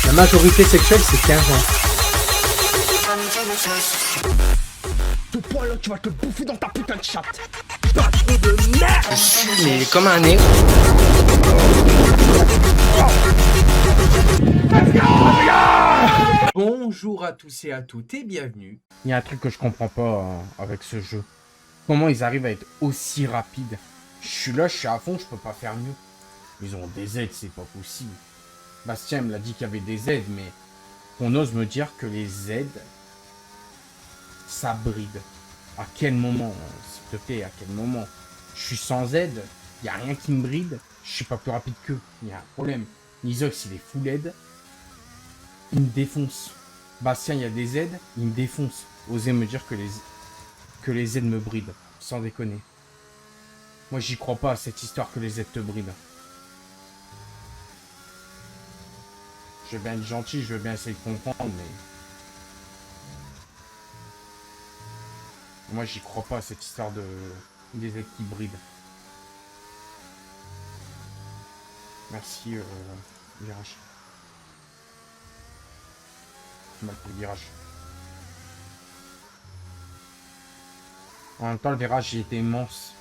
La majorité sexuelle, c'est 15 ans. Tout point là, tu vas te bouffer dans ta putain de chatte. Pas trop de merde. Mais comme un nez. Bonjour à tous et à toutes et bienvenue. Il y a un truc que je comprends pas avec ce jeu. Comment ils arrivent à être aussi rapides? Je suis là, je suis à fond, je peux pas faire mieux. Ils ont des aides, c'est pas possible. Bastien me l'a dit qu'il y avait des aides, mais on ose me dire que les aides, ça bride. À quel moment, s'il te plaît, à quel moment? Je suis sans aide, il n'y a rien qui me bride, je suis pas plus rapide qu'eux. Il y a un problème. Nizox, il est full aide, il me défonce. Bastien, il y a des aides, il me défonce. Osez me dire que les aides me brident, sans déconner. Moi, j'y crois pas à cette histoire que les aides te brident. Je veux bien être gentil, je veux bien essayer de comprendre, mais... Moi, j'y crois pas à cette histoire de... des aides qui brident. Merci, virage. Mal pris le virage. En même temps, le virage, il était immense.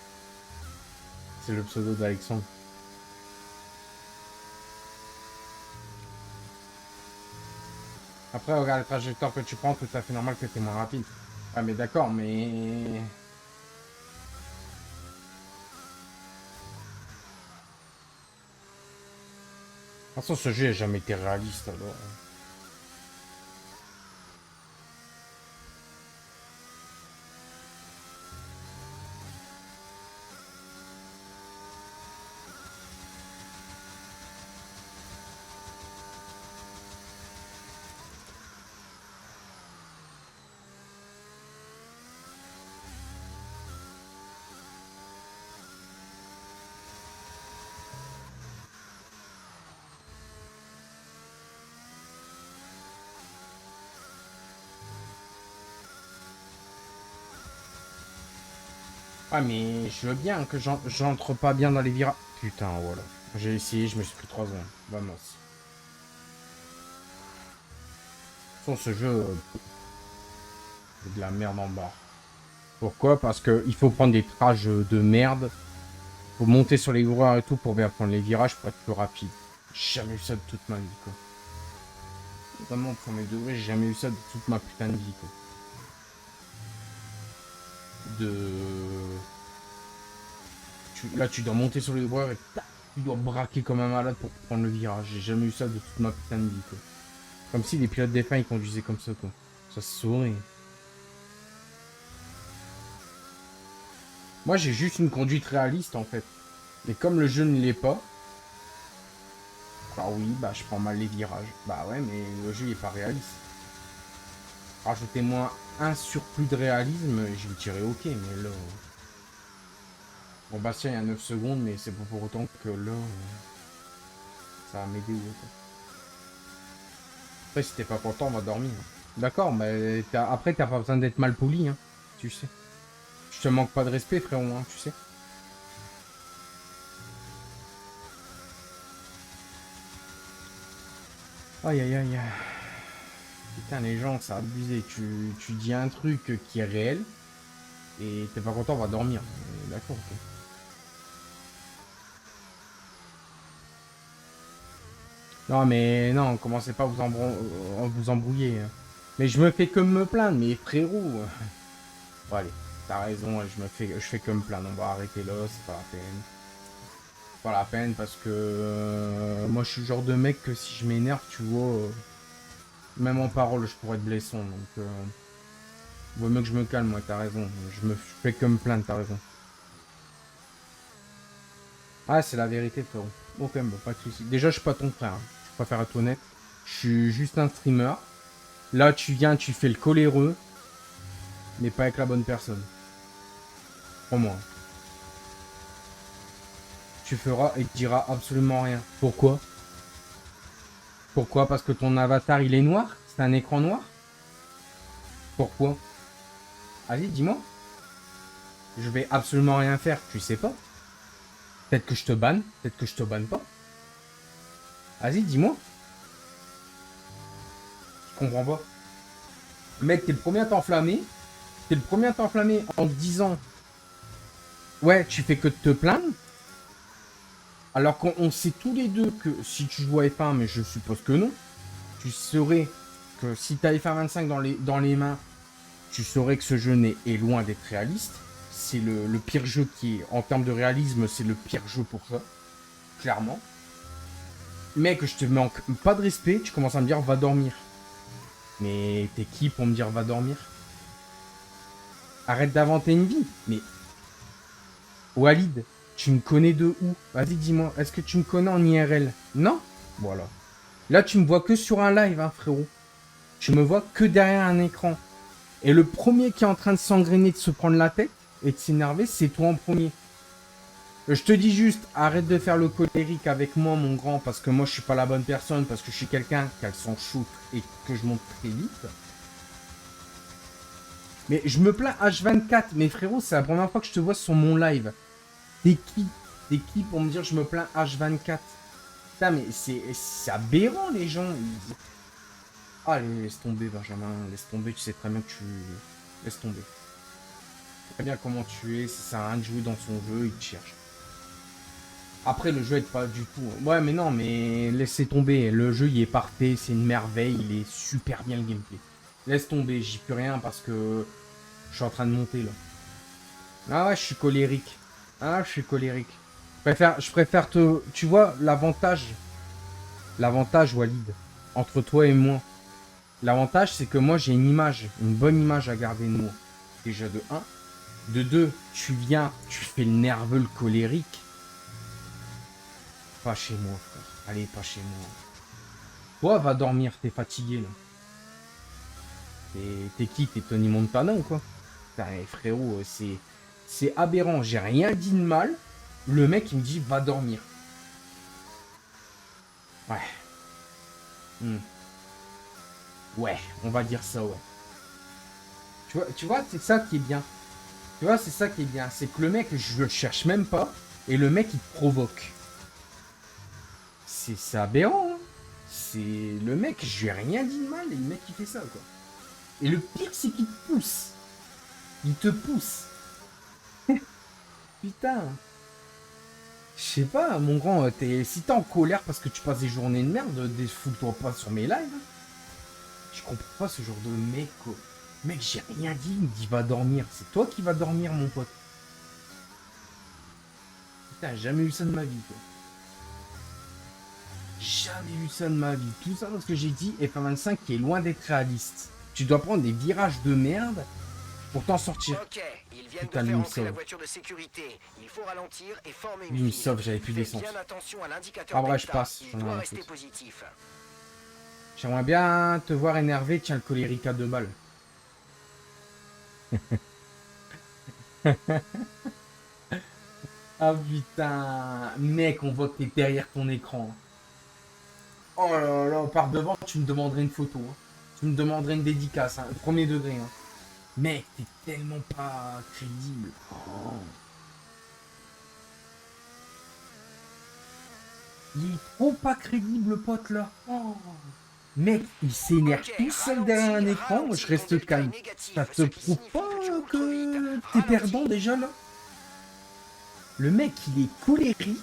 C'est le pseudo d'Alexandre. Après, regarde la trajectoire que tu prends, tout à fait normal que tu es moins rapide. Ah, mais d'accord, mais... De toute façon, ce jeu n'a jamais été réaliste, alors... Ah, mais je veux bien que j'entre pas bien dans les virages. Putain, voilà. J'ai essayé, je me suis pris 3 secondes. Vamos. De toute façon, ce jeu... c'est de la merde en barre. Pourquoi? Parce que il faut prendre des trages de merde. Faut monter sur les virages et tout pour bien prendre les virages pour être plus rapide. J'ai jamais eu ça de toute ma vie, quoi. Vraiment, au premier degré, j'ai jamais eu ça de toute ma putain de vie, quoi. Là, tu dois monter sur les virages et tac, tu dois braquer comme un malade pour prendre le virage. J'ai jamais eu ça de toute ma putain de vie, quoi. Comme si les pilotes des fins, ils conduisaient comme ça, quoi. Ça se saurait. Moi, j'ai juste une conduite réaliste, en fait. Mais comme le jeu ne l'est pas... Alors oui, bah, je prends mal les virages. Bah ouais, mais le jeu, il est pas réaliste. Rajoutez-moi un surplus de réalisme, je vais tirer OK, mais là... Bon, Bastien, il y a 9 secondes, mais c'est pas pour autant que là... ça va m'aider ou autre. Après, si t'es pas content, on va dormir. D'accord, mais après, t'as pas besoin d'être mal poli, hein. Tu sais. Je te manque pas de respect, frérot, hein, tu sais. Aïe, aïe, aïe. Putain, les gens, ça a abusé. Tu dis un truc qui est réel, et t'es pas content, on va dormir. D'accord, ok. Non, mais non, commencez pas à vous embrouiller. Mais je me fais que me plaindre, mais frérot. Bon, allez, t'as raison, je fais que me plaindre. On va arrêter là, c'est pas la peine. C'est pas la peine parce que moi, je suis le genre de mec que si je m'énerve, tu vois, même en parole, je pourrais être blessant. Donc, vaut mieux que je me calme, moi, t'as raison. Je fais que me plaindre, t'as raison. Ah, c'est la vérité, frérot. Ok, bon, pas de soucis. Déjà, je suis pas ton frère. Hein. Je préfère être honnête. Je suis juste un streamer. Là, tu viens, tu fais le coléreux. Mais pas avec la bonne personne. Pour moi. Tu feras et tu diras absolument rien. Pourquoi? Pourquoi? Parce que ton avatar, il est noir? C'est un écran noir? Pourquoi? Allez, dis-moi. Je vais absolument rien faire. Tu sais pas? Peut-être que je te banne, peut-être que je te banne pas. Vas-y, dis-moi. Je comprends pas. Mec, t'es le premier à t'enflammer. T'es le premier à t'enflammer en te disant... Ouais, tu fais que de te plaindre. Alors qu'on sait tous les deux que si tu joues à F1, mais je suppose que non, tu saurais que si t'as F1 25 dans les mains, tu saurais que ce jeu est loin d'être réaliste. C'est le pire jeu qui est, en termes de réalisme, c'est le pire jeu pour ça. Clairement. Mec, je te manque pas de respect, tu commences à me dire va dormir. Mais t'es qui pour me dire va dormir? Arrête d'inventer une vie. Mais Walid, tu me connais de où? Vas-y, dis-moi, est-ce que tu me connais en IRL? Non? Voilà. Là, tu me vois que sur un live, hein, frérot. Tu me vois que derrière un écran. Et le premier qui est en train de s'engrainer, de se prendre la tête et de s'énerver, c'est toi en premier. Je te dis juste, arrête de faire le colérique avec moi, mon grand, parce que moi, je suis pas la bonne personne, parce que je suis quelqu'un qui a son shoot et que je monte très vite. Mais je me plains H24, mais frérot, c'est la première fois que je te vois sur mon live. T'es qui? T'es qui pour me dire je me plains H24? Putain, mais c'est aberrant, les gens. Ah, laisse tomber, Benjamin, laisse tomber, tu sais très bien que tu... Laisse tomber. Tu sais très bien comment tu es, ça sert à rien de jouer dans son jeu, il te cherche. Après, le jeu est pas du tout... Ouais, mais non, mais laissez tomber, le jeu, il est parfait, c'est une merveille, il est super bien, le gameplay. Laisse tomber, j'y peux rien parce que je suis en train de monter, là. Ah ouais, je suis colérique. Ah, je suis colérique. Je préfère te... Tu vois, l'avantage, Walid, entre toi et moi, l'avantage, c'est que moi, j'ai une image, une bonne image à garder de moi. Déjà, de 1. De 2, tu viens, tu fais le nerveux, le colérique. Pas chez moi, frère. Allez, pas chez moi. Toi, va dormir, t'es fatigué, là. T'es qui? T'es Tony Montana ou quoi? Putain, frérot, c'est aberrant. J'ai rien dit de mal. Le mec, il me dit, va dormir. Ouais. Ouais, on va dire ça, ouais. Tu vois, c'est ça qui est bien. Tu vois, c'est ça qui est bien. C'est que le mec, je le cherche même pas. Et le mec, il te provoque. C'est aberrant, hein. C'est... Le mec, je lui ai rien dit de mal. Et le mec, il fait ça, quoi. Et le pire, c'est qu'il te pousse. Il te pousse. Putain. Je sais pas, mon grand, si t'es en colère parce que tu passes des journées de merde, fous-toi pas sur mes lives. Je comprends pas ce genre de mec, quoi. Mec, j'ai rien dit, il me dit va dormir. C'est toi qui vas dormir, mon pote. Putain, j'ai jamais eu ça de ma vie, quoi. Jamais eu ça de ma vie. Tout ça parce que j'ai dit F125 qui est loin d'être réaliste. Tu dois prendre des virages de merde pour t'en sortir. Ok, ils viennent de faire entrer la voiture de sécurité. Il faut ralentir et former une file. Il me file. sauve, j'avais plus d'essence. Bien attention à l'indicateur Ah, bref, je passe. Il doit rester positif. J'aimerais bien te voir énervé, tiens le colérique à 2 balles. Ah putain, mec, on voit que t'es derrière ton écran. Oh là là, par devant, tu me demanderais une photo. Hein. Tu me demanderais une dédicace, hein, premier degré. Hein. Mec, t'es tellement pas crédible. Oh. Il est trop pas crédible, le pote, là. Oh. Mec, il s'énerve tout seul derrière un écran, je reste calme. Ça te prouve pas que t'es perdant déjà, là? Le mec, il est colérique.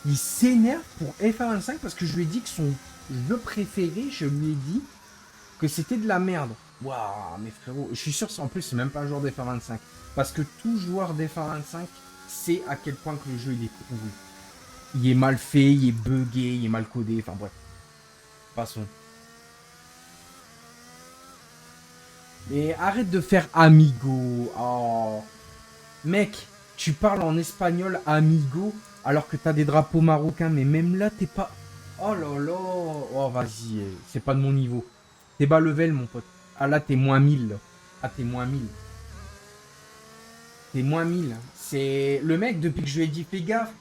Il s'énerve pour F125 parce que je lui ai dit que son jeu préféré, je lui ai dit que c'était de la merde. Waouh, mais frérot, je suis sûr qu'en plus, c'est même pas un joueur d'F125. Parce que tout joueur d'F125 sait à quel point que le jeu, il est pourri. Il est mal fait, il est buggé, il est mal codé, enfin bref. Passons. Mais arrête de faire amigo. Oh. Mec, tu parles en espagnol amigo alors que t'as des drapeaux marocains. Mais même là, t'es pas... Oh là là. Oh, vas-y. C'est pas de mon niveau. T'es bas level, mon pote. Ah là, t'es moins 1000. Là. Ah, t'es moins 1000. T'es moins 1000. C'est... Le mec, depuis que je lui ai dit, fais gaffe.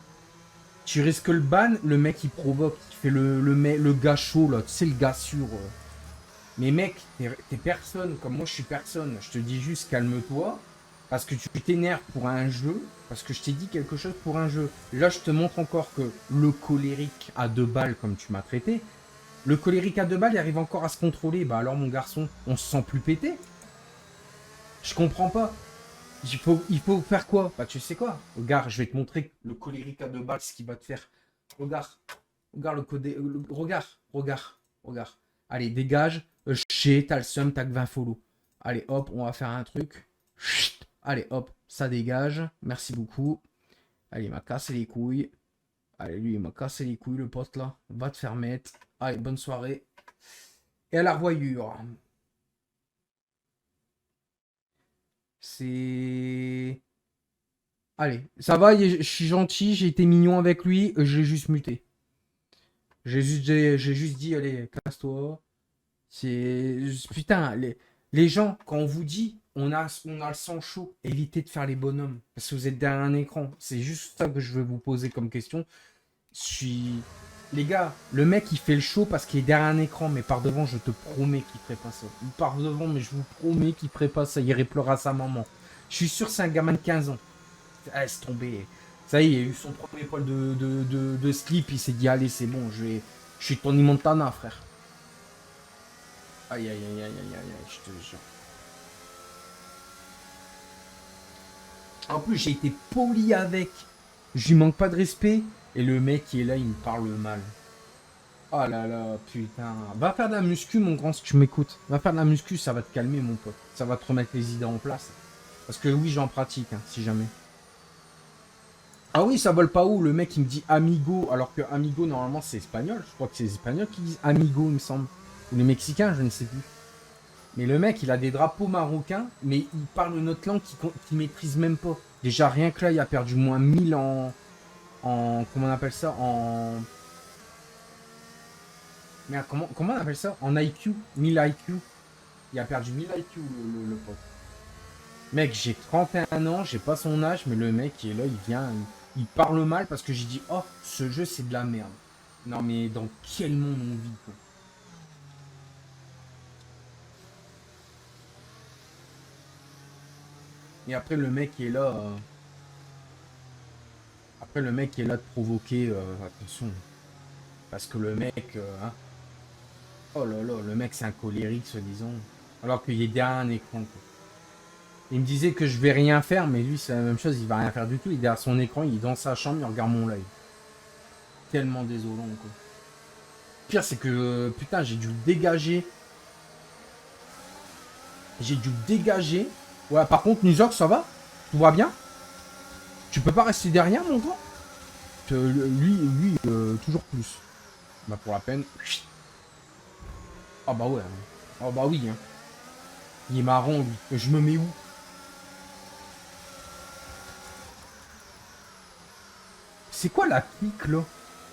Tu risques le ban. Le mec, il provoque. Il fait le gars chaud, là. Tu sais, le gars sûr. Mais mec, t'es personne. Comme moi, je suis personne. Je te dis juste, calme-toi. parce que tu t'énerves pour un jeu, parce que je t'ai dit quelque chose pour un jeu. Là, je te montre encore que le colérique à 2 balles, comme tu m'as traité, le colérique à 2 balles, il arrive encore à se contrôler. Bah alors, mon garçon, on se sent plus pété. Je comprends pas. Il faut faire quoi? Bah, tu sais quoi? Regarde, je vais te montrer le colérique à 2 balles, ce qu'il va te faire. Regarde. Regarde le code. Regarde. Regarde. Regarde. Allez, dégage. Chier, t'as le seum, t'as que 20 follow. Allez, hop, on va faire un truc. Chut. Allez, hop, ça dégage. Merci beaucoup. Allez, il m'a cassé les couilles. Allez, lui, il m'a cassé les couilles, le pote, là. Va te faire mettre. Allez, bonne soirée. Et à la revoyure. C'est... Allez, ça va, je suis gentil, j'ai été mignon avec lui, j'ai juste muté. J'ai juste dit, allez, casse-toi. C'est... Putain, les gens, quand on vous dit, on a le sang chaud, évitez de faire les bonhommes. Parce que vous êtes derrière un écran. C'est juste ça que je veux vous poser comme question. Les gars, le mec, il fait le show parce qu'il est derrière un écran, mais par devant, je te promets qu'il ferait pas ça. Par devant, mais je vous promets qu'il ferait pas ça. Il irait pleurer à sa maman. Je suis sûr que c'est un gamin de 15 ans. Ah, laisse tomber. Ça y est, il a eu son premier poil de slip. Il s'est dit, allez, c'est bon, je suis Tony Montana, frère. Aïe, aïe, aïe, aïe, aïe, aïe, je te jure. En plus, j'ai été poli avec. Je lui manque pas de respect. Et le mec qui est là, il me parle mal. Oh là là, putain. Va faire de la muscu, mon grand, si tu m'écoutes. Va faire de la muscu, ça va te calmer, mon pote. Ça va te remettre les idées en place. Parce que oui, j'en pratique, hein, si jamais. Ah oui, ça vole pas où? Le mec, il me dit amigo, alors que amigo, normalement, c'est espagnol. Je crois que c'est les espagnols qui disent amigo, il me semble. Ou les mexicains, je ne sais plus. Mais le mec, il a des drapeaux marocains, mais il parle une autre langue qu'il maîtrise même pas. Déjà, rien que là, il a perdu moins 1000 comment on appelle ça? Merde, comment on appelle ça? En IQ. 1000 IQ. Il a perdu 1000 IQ, le pote. Mec, j'ai 31 ans, j'ai pas son âge, mais le mec qui est là, il vient, il parle mal parce que j'ai dit, oh, ce jeu, c'est de la merde. Non, mais dans quel monde on vit, quoi? Et après, le mec qui est là... Après, le mec qui est là de provoquer... Attention. Parce que le mec... Hein. Oh là là, le mec, c'est un colérique, soi-disant. Alors qu'il est derrière un écran, quoi. Il me disait que je vais rien faire, mais lui, c'est la même chose, il va rien faire du tout. Il est derrière son écran, il est dans sa chambre, il regarde mon live. Tellement désolant, quoi. Le pire, c'est que, putain, j'ai dû le dégager. J'ai dû le dégager. Ouais, par contre, Nuzok, ça va? Tout va bien? Tu peux pas rester derrière, mon gars? Lui, toujours plus. Bah, pour la peine. Ah bah ouais. Ah bah oui, hein. Il est marrant, lui. Je me mets où? C'est quoi la clique, là?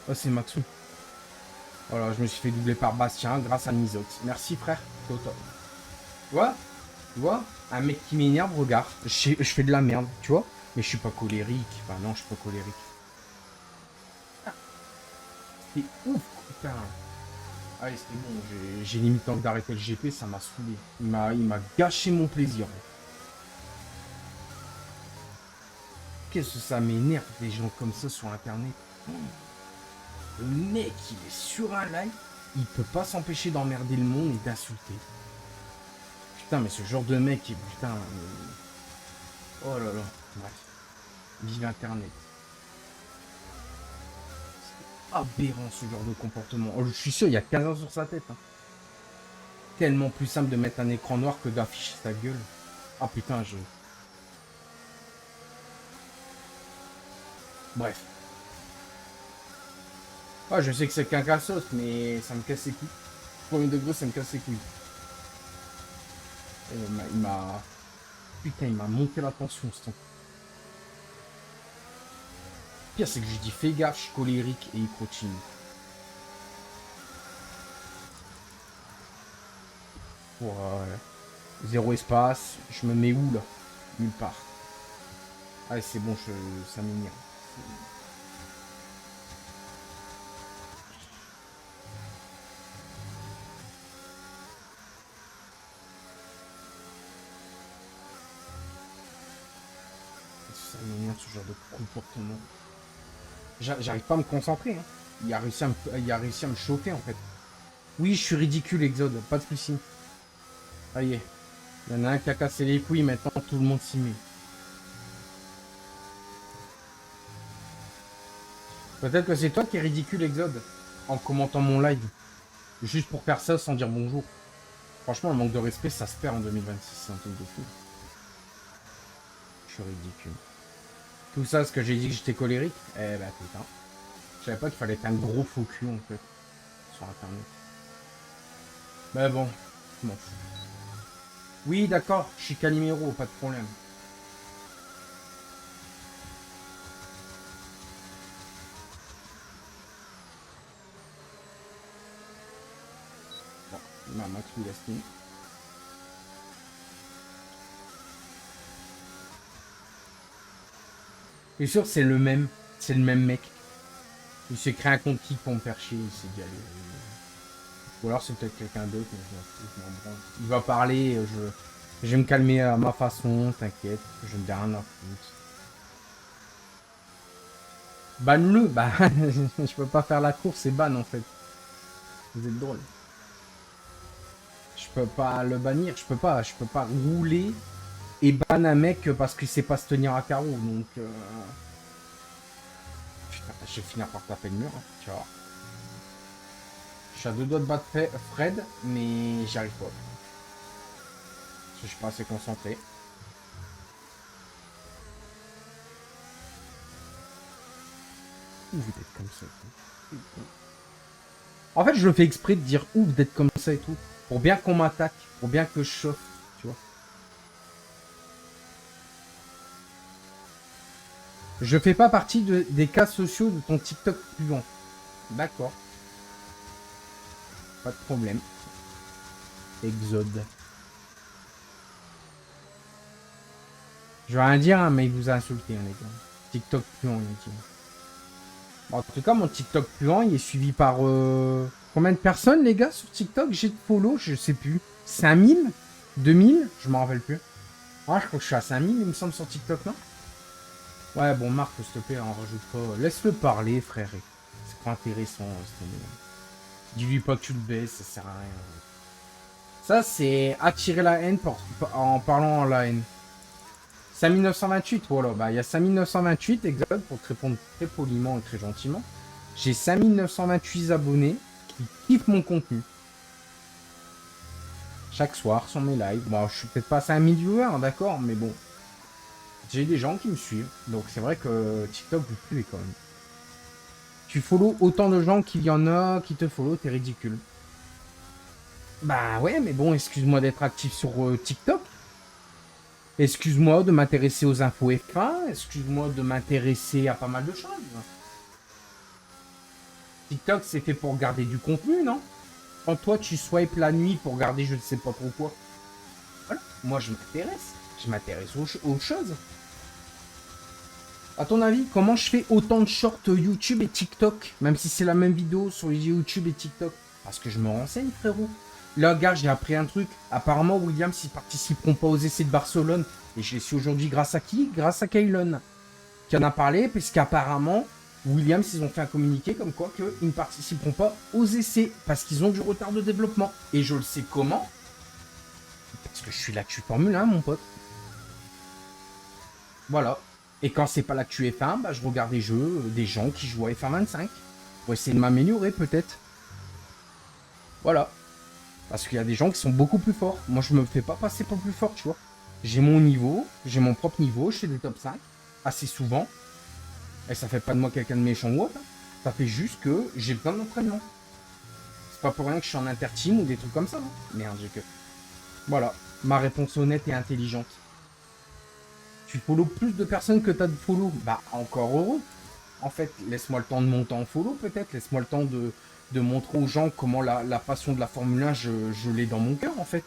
Oh, c'est Maxou. Voilà, je me suis fait doubler par Bastien grâce à Nizox. Merci, frère. T'es au top. Tu vois? Un mec qui m'énerve, regarde. Je fais de la merde, tu vois? Mais je suis pas colérique. Enfin, non, je suis pas colérique. Ah, c'est ouf, putain. Allez, c'était bon. J'ai limite envie d'arrêter le GP, ça m'a saoulé. Il m'a gâché mon plaisir. Qu'est-ce que ça m'énerve, des gens comme ça sur Internet. Le mec, il est sur un live, il peut pas s'empêcher d'emmerder le monde et d'insulter. Putain, mais ce genre de mec, putain... Oh là là, bref. Vive Internet. C'est aberrant, ce genre de comportement. Oh, je suis sûr, il y a 15 ans sur sa tête. Hein. Tellement plus simple de mettre un écran noir que d'afficher sa gueule. Ah putain, Bref. Ah, je sais que c'est qu'un cassos, mais ça me casse les couilles. Premier degré, ça me casse les couilles. Il m'a... Putain, il m'a monté la tension, ce temps. Le pire, c'est que je dis fais gaffe, je suis colérique et il continue. Pour zéro espace, je me mets où là? Nulle part. Allez, c'est bon, ça m'énerve. ce genre de comportement. J'arrive pas à me concentrer. Hein. Il a réussi à me chauffer, en fait. Oui, je suis ridicule, Exode. Pas de soucis. Ça y est. Il y en a un qui a cassé les couilles, maintenant tout le monde s'y met. Peut-être que c'est toi qui es ridicule, Exode, en commentant mon live. Juste pour faire ça sans dire bonjour. Franchement, le manque de respect, ça se perd en 2026. C'est un truc de fou. Je suis ridicule. Tout ça, ce que j'ai dit que j'étais colérique. Eh bah putain. Je savais pas qu'il fallait être un gros faux cul, en fait. Sur Internet. Mais bon, je m'en fous. Oui, d'accord, je suis Calimero, pas de problème. Bon, Max Wilaskin. Je suis sûr que c'est le même mec. Il s'est créé un compte qui pour me faire chier, il s'est dit allez. Ou alors c'est peut-être quelqu'un d'autre, mais je m'en branle. Il va parler, je vais me calmer à ma façon, t'inquiète, je me dis rien à foutre. Banne-le, bah je peux pas faire la course, c'est ban en fait. Vous êtes drôle. Je peux pas le bannir, je peux pas rouler et ban un mec parce qu'il sait pas se tenir à carreau, donc putain, je vais finir par taper le mur, hein, tu vois. Je suis à 2 doigts de battre Fred, mais j'y arrive pas. Parce que je suis pas assez concentré. Ouf d'être comme ça et tout. En fait, je le fais exprès de dire ouf d'être comme ça et tout. Pour bien qu'on m'attaque, pour bien que je chauffe, tu vois. Je fais pas partie des cas sociaux de ton TikTok suivant. D'accord. Pas de problème. Exode. Je vais rien dire, hein, mais il vous a insulté, hein, les gars. TikTok puant, il a dit. Bon, en tout cas, mon TikTok puant, il est suivi par... Combien de personnes, les gars, sur TikTok? J'ai de follow, je sais plus. 5000 2000 je m'en rappelle plus. Ah, je crois que je suis à 5000, il me semble, sur TikTok, non? Ouais, bon, Marc, s'il te plaît, en rajoute pas. Laisse-le parler, frère. C'est pas intéressant, dis-lui pas que tu le baisses, ça sert à rien. Ça, c'est attirer la haine en parlant en la haine. 5928, voilà, bah il y a 5928, Exode, pour te répondre très poliment et très gentiment. J'ai 5928 abonnés qui kiffent mon contenu. Chaque soir sur mes lives. Bon, je suis peut-être pas à 5000 viewers, hein, d'accord, mais bon. J'ai des gens qui me suivent, donc c'est vrai que TikTok vous plaît quand même. Tu follow autant de gens qu'il y en a qui te follow, t'es ridicule. Bah ouais, mais bon, excuse-moi d'être actif sur TikTok. Excuse-moi de m'intéresser aux infos F1, excuse-moi de m'intéresser à pas mal de choses. TikTok, c'est fait pour garder du contenu, non? Quand toi, tu swipes la nuit pour garder je ne sais pas trop quoi. Voilà, moi je m'intéresse. Je m'intéresse aux choses. À ton avis, comment je fais autant de shorts YouTube et TikTok, même si c'est la même vidéo sur YouTube et TikTok? Parce que je me renseigne, frérot. Là, gars, j'ai appris un truc. Apparemment, Williams, ils participeront pas aux essais de Barcelone. Et je l'ai su aujourd'hui grâce à qui? Grâce à Kaylon. Qui en a parlé, puisqu'apparemment, Williams, ils ont fait un communiqué comme quoi qu'ils ne participeront pas aux essais. Parce qu'ils ont du retard de développement. Et je le sais comment? Parce que je suis l'actu Formule 1, mon pote. Voilà. Et quand c'est pas l'actu F1, bah, je regarde des jeux, des gens qui jouent à F1 25. Pour essayer de m'améliorer, peut-être. Voilà. Parce qu'il y a des gens qui sont beaucoup plus forts. Moi, je me fais pas passer pour plus fort, tu vois. J'ai mon niveau, j'ai mon propre niveau, je fais des top 5, assez souvent. Et ça fait pas de moi quelqu'un de méchant ou autre. Hein. Ça fait juste que j'ai besoin d'entraînement. C'est pas pour rien que je suis en interteam ou des trucs comme ça, non? Merde, j'ai que... Voilà, ma réponse honnête et intelligente. Tu follow plus de personnes que t'as de follow. Bah, encore heureux. En fait, laisse-moi le temps de monter en follow, peut-être. Laisse-moi le temps de montrer aux gens comment la passion de la Formule 1, je l'ai dans mon cœur, en fait.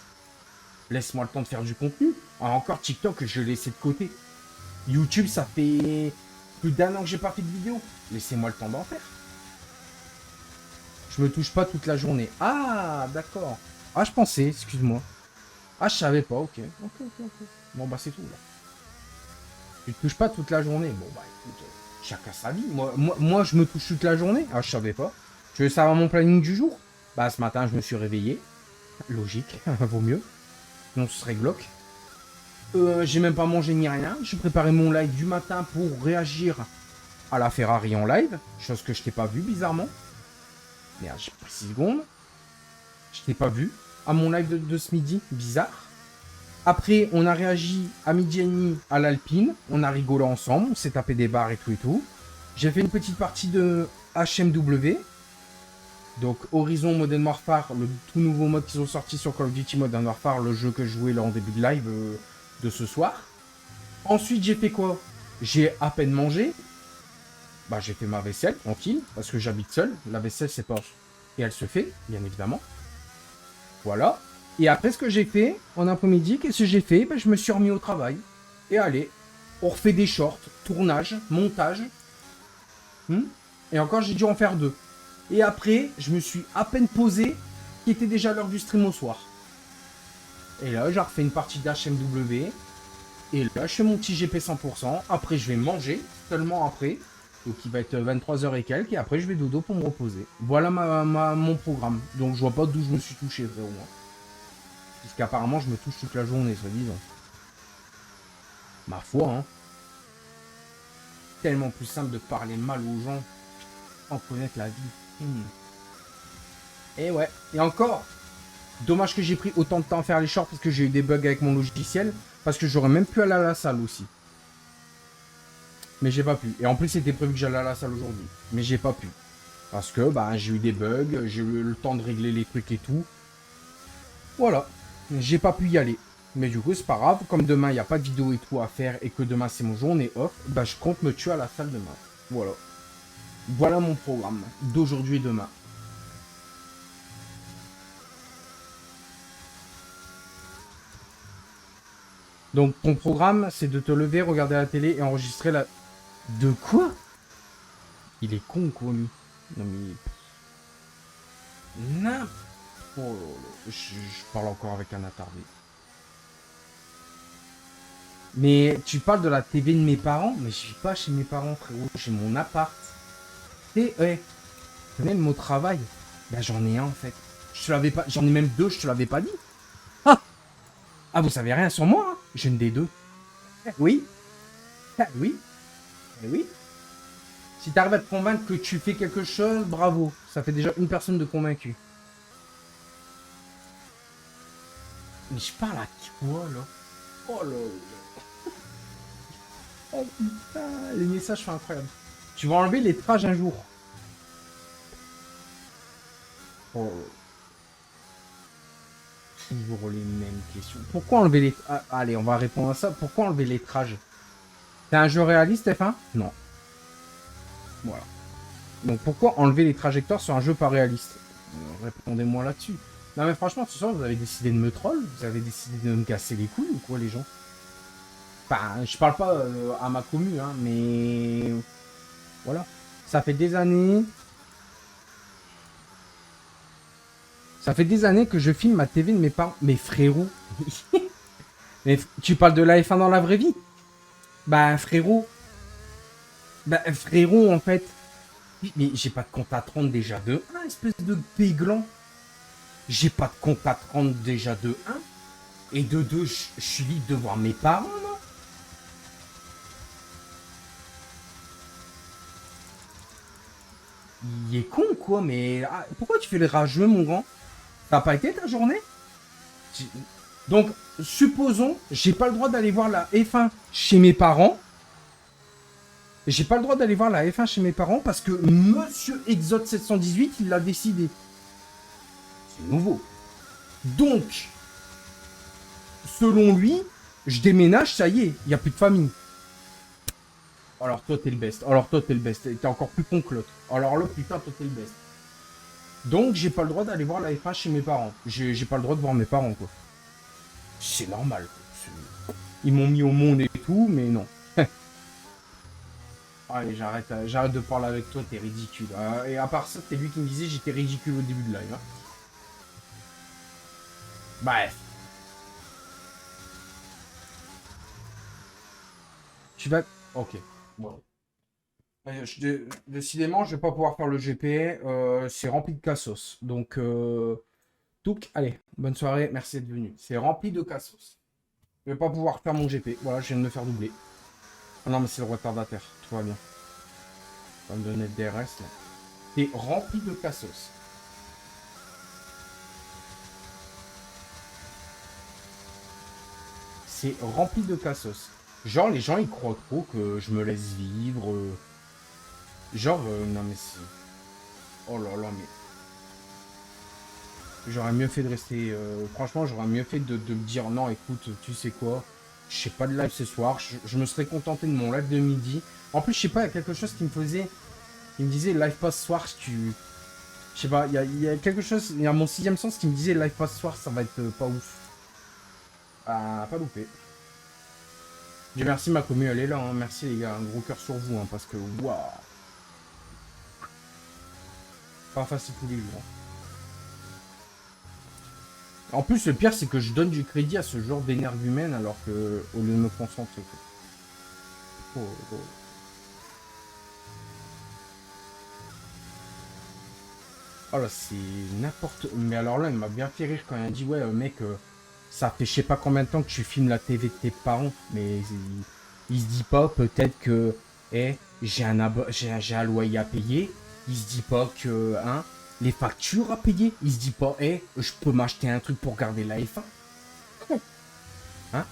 Laisse-moi le temps de faire du contenu. Alors encore TikTok, je l'ai laissé de côté. YouTube, ça fait plus d'1 an que j'ai pas fait de vidéo. Laissez-moi le temps d'en faire. Je me touche pas toute la journée. Ah, d'accord. Ah, je pensais, excuse-moi. Ah, je savais pas, ok. Ok. Bon, bah c'est tout, là. Tu te touches pas toute la journée. Bon, bah écoute, chacun sa vie. Moi, je me touche toute la journée. Ah, je savais pas. Tu veux savoir mon planning du jour? Bah, ce matin, je me suis réveillé. Logique, vaut mieux. Sinon, ce serait glauque. J'ai même pas mangé ni rien. J'ai préparé mon live du matin pour réagir à la Ferrari en live. Chose que je t'ai pas vu, bizarrement. Merde, j'ai pris 6 secondes. Je t'ai pas vu. À mon live de ce midi. Bizarre. Après, on a réagi à midi et demi à l'Alpine. On a rigolé ensemble. On s'est tapé des barres et tout et tout. J'ai fait une petite partie de HMW. Donc, Horizon Modern Warfare, le tout nouveau mode qu'ils ont sorti sur Call of Duty Modern Warfare, le jeu que je jouais là en début de live de ce soir. Ensuite, j'ai fait quoi? J'ai à peine mangé. Bah, j'ai fait ma vaisselle, tranquille, parce que j'habite seul. La vaisselle, c'est pas... Et elle se fait, bien évidemment. Voilà. Et après, ce que j'ai fait, en après-midi, qu'est-ce que j'ai fait? Bah, je me suis remis au travail. Et allez, on refait des shorts, tournage, montage. Et encore, j'ai dû en faire 2. Et après, je me suis à peine posé, qui était déjà l'heure du stream au soir. Et là, j'ai refait une partie d'HMW. Et là, je fais mon petit GP 100%. Après, je vais manger, seulement après. Donc, il va être 23h et quelques. Et après, je vais dodo pour me reposer. Voilà mon programme. Donc, je vois pas d'où je me suis touché, frérot. Puisqu'apparemment, je me touche toute la journée, soi-disant. Ma foi, hein. Tellement plus simple de parler mal aux gens sans connaître la vie. Et ouais. Et encore, dommage que j'ai pris autant de temps à faire les shorts parce que j'ai eu des bugs avec mon logiciel. Parce que j'aurais même pu aller à la salle aussi. Mais j'ai pas pu. Et en plus, c'était prévu que j'allais à la salle aujourd'hui. Mais j'ai pas pu. Parce que bah, j'ai eu des bugs, j'ai eu le temps de régler les trucs et tout. Voilà. J'ai pas pu y aller. Mais du coup, c'est pas grave. Comme demain, il n'y a pas de vidéo et tout à faire et que demain, c'est mon jour, on est off. Bah, je compte me tuer à la salle demain. Voilà. Voilà mon programme d'aujourd'hui et demain. Donc, ton programme, c'est de te lever, regarder la télé et enregistrer la... De quoi? Il est con, quoi, lui. Non, mais... Non. Oh là là. Je parle encore avec un attardé. Mais tu parles de la TV de mes parents? Mais je suis pas chez mes parents, frérot. J'ai mon appart. Et ouais. Même au travail. Bah, j'en ai un, en fait. Je te l'avais pas... J'en ai même 2, je te l'avais pas dit. Ah! Ah, vous savez rien sur moi, hein? J'ai une des 2. Oui. Ah, oui. Eh oui. Si tu arrives à te convaincre que tu fais quelque chose, bravo. Ça fait déjà une personne de convaincue. Mais je parle à quoi, là? Oh là là. Oh putain, les messages sont incroyables. Tu vas enlever les trages un jour. Oh. Toujours les mêmes questions. Pourquoi enlever les... Ah, allez, on va répondre à ça. Pourquoi enlever les trages? C'est un jeu réaliste, F1? Non. Voilà. Donc pourquoi enlever les trajectoires sur un jeu pas réaliste? Répondez-moi là-dessus. Non mais franchement, ce soir, vous avez décidé de me troll? Vous avez décidé de me casser les couilles ou quoi, les gens? Enfin, je parle pas à ma commu, hein, mais... Voilà. Ça fait des années... Ça fait des années que je filme ma TV de mes parents. Mais frérot... Mais tu parles de la F1 dans la vraie vie? Bah frérot... Bah frérot, en fait... Mais j'ai pas de compte à 30 déjà de 1, espèce de péglan. J'ai pas de compte à 30 déjà de 1. Et de 2, je suis libre de voir mes parents, non? Il est con, quoi, mais... Ah, pourquoi tu fais le rageux, mon grand? Ça n'a pas été ta journée? Donc, supposons, j'ai pas le droit d'aller voir la F1 chez mes parents. J'ai pas le droit d'aller voir la F1 chez mes parents parce que Monsieur Exode 718, il l'a décidé. C'est nouveau. Donc, selon lui, je déménage, ça y est, il n'y a plus de famille. Alors toi, t'es le best. Alors toi, t'es le best. T'es encore plus con que l'autre. Alors là, putain, toi, t'es le best. Donc, j'ai pas le droit d'aller voir la F1 chez mes parents. J'ai pas le droit de voir mes parents, quoi. C'est normal. Ils m'ont mis au monde et tout, mais non. Allez, j'arrête de parler avec toi, t'es ridicule. Et à part ça, c'est lui qui me disait j'étais ridicule au début de live. Hein. Bref. Tu vas... Ok. Bon. Décidément, je vais pas pouvoir faire le GP. C'est rempli de cassos. Donc, allez, bonne soirée. Merci d'être venu. C'est rempli de cassos. Je vais pas pouvoir faire mon GP. Voilà, je viens de me faire doubler. Ah non, mais c'est le retardataire. Tout va bien. On va me donner le DRS, là. C'est rempli de cassos. C'est rempli de cassos. Genre, les gens, ils croient trop que je me laisse vivre. Genre, non, mais c'est... Oh là là, mais... J'aurais mieux fait de rester... franchement, j'aurais mieux fait de me dire, non, écoute, tu sais quoi, je sais pas de live ce soir, je me serais contenté de mon live de midi. En plus, je sais pas, il y a quelque chose qui me faisait... Il me disait, live pas ce soir, si tu... Je sais pas, il y a quelque chose... Il y a mon sixième sens qui me disait, live pas ce soir, ça va être pas ouf. Ah, pas loupé. Dieu merci, ma commu, elle est là, hein. Merci les gars, un gros cœur sur vous, hein, parce que, waouh. Pas facile tous les jours. En plus, le pire, c'est que je donne du crédit à ce genre d'énergumène alors que, au lieu de me concentrer. Oh, oh. Oh là, c'est n'importe... Mais alors là, il m'a bien fait rire quand il a dit, ouais, mec, ça fait je sais pas combien de temps que tu filmes la TV de tes parents, mais il se dit pas peut-être que, j'ai un loyer à payer. Il se dit pas que, hein, les factures à payer. Il se dit pas, je peux m'acheter un truc pour garder la F1. Hein?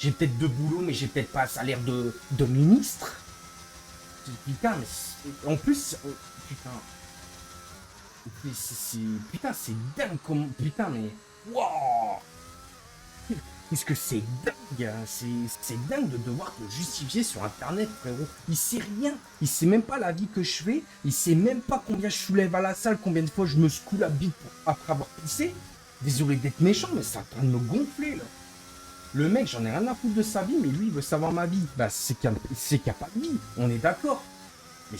J'ai peut-être deux boulots, mais j'ai peut-être pas un salaire de ministre. Putain, mais en plus, putain. Putain, c'est dingue comme... Putain, mais... Waouh. Qu'est-ce que c'est dingue, hein. C'est dingue de devoir te justifier sur Internet, frérot. Il sait rien. Il sait même pas la vie que je fais. Il sait même pas combien je soulève à la salle, combien de fois je me secoue la bite après avoir pissé. Désolé d'être méchant, mais ça est en train de me gonfler, là. Le mec, j'en ai rien à foutre de sa vie, mais lui, il veut savoir ma vie. Bah, c'est qu'il n'y a pas de vie. On est d'accord. Mais